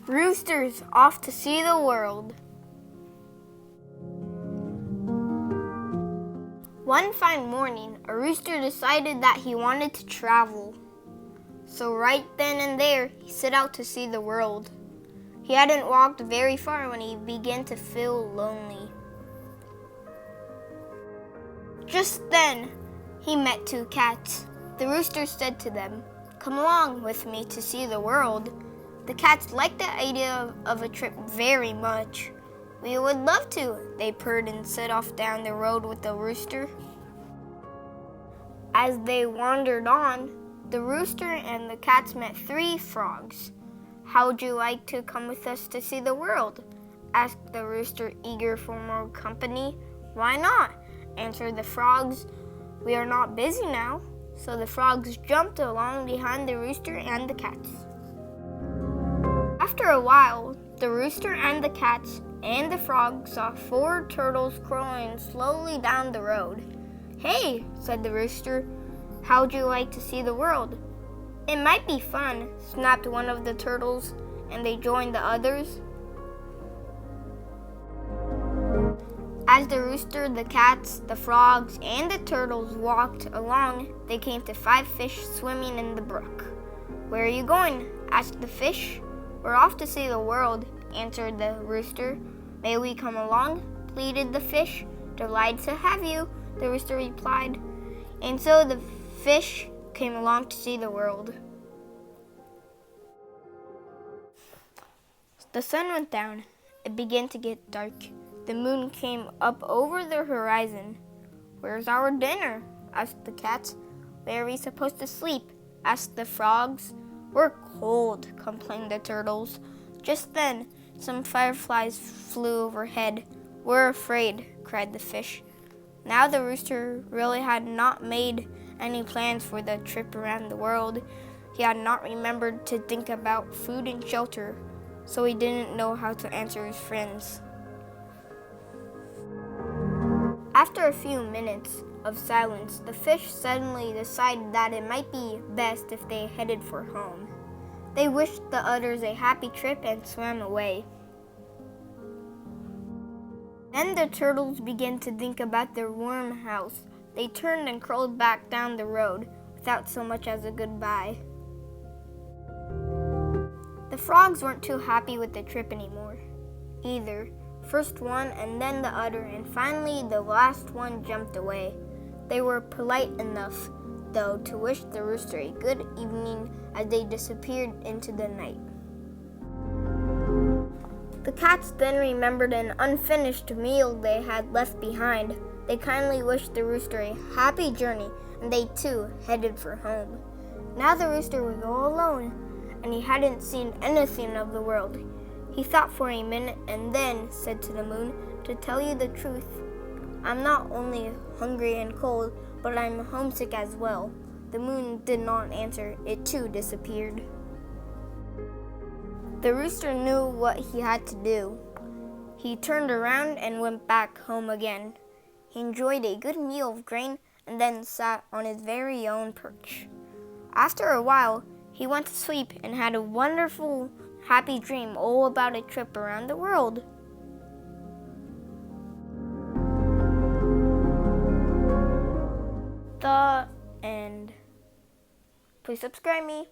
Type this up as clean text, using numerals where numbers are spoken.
Rooster's off to see the world. One fine morning, a rooster decided that he wanted to travel. So right then and there, he set out to see the world. He hadn't walked very far when he began to feel lonely. Just then, he met two cats. The rooster said to them, "Come along with me to see the world." The cats liked the idea of a trip very much. "We would love to," they purred and set off down the road with the rooster. As they wandered on, the rooster and the cats met three frogs. "How'd you like to come with us to see the world?" asked the rooster, eager for more company. "Why not?" answered the frogs. "We are not busy now." So the frogs jumped along behind the rooster and the cats. After a while, the rooster and the cats and the frog saw four turtles crawling slowly down the road. "Hey," said the rooster, "how'd you like to see the world?" "It might be fun," snapped one of the turtles, and they joined the others. As the rooster, the cats, the frogs, and the turtles walked along, they came to 5 fish swimming in the brook. "Where are you going?" asked the fish. "We're off to see the world," answered the rooster. "May we come along?" pleaded the fish. "Delighted to have you," the rooster replied. And so the fish came along to see the world. The sun went down. It began to get dark. The moon came up over the horizon. "Where's our dinner?" asked the cats. "Where are we supposed to sleep?" asked the frogs. "We're cold," complained the turtles. Just then, some fireflies flew overhead. "We're afraid," cried the fish. Now the rooster really had not made any plans for the trip around the world. He had not remembered to think about food and shelter, so he didn't know how to answer his friends. After a few minutes of silence, the fish suddenly decided that it might be best if they headed for home. They wished the others a happy trip and swam away. Then the turtles began to think about their warm house. They turned and crawled back down the road without so much as a goodbye. The frogs weren't too happy with the trip anymore, either. First one and then the other, and finally the last one jumped away. They were polite enough, though, to wish the rooster a good evening as they disappeared into the night. The cats then remembered an unfinished meal they had left behind. They kindly wished the rooster a happy journey, and they too headed for home. Now the rooster was all alone, and he hadn't seen anything of the world. He thought for a minute and then said to the moon, "To tell you the truth, I'm not only hungry and cold, but I'm homesick as well." The moon did not answer. It too disappeared. The rooster knew what he had to do. He turned around and went back home again. He enjoyed a good meal of grain and then sat on his very own perch. After a while, he went to sleep and had a wonderful, happy dream all about a trip around the world. The end. Please subscribe me.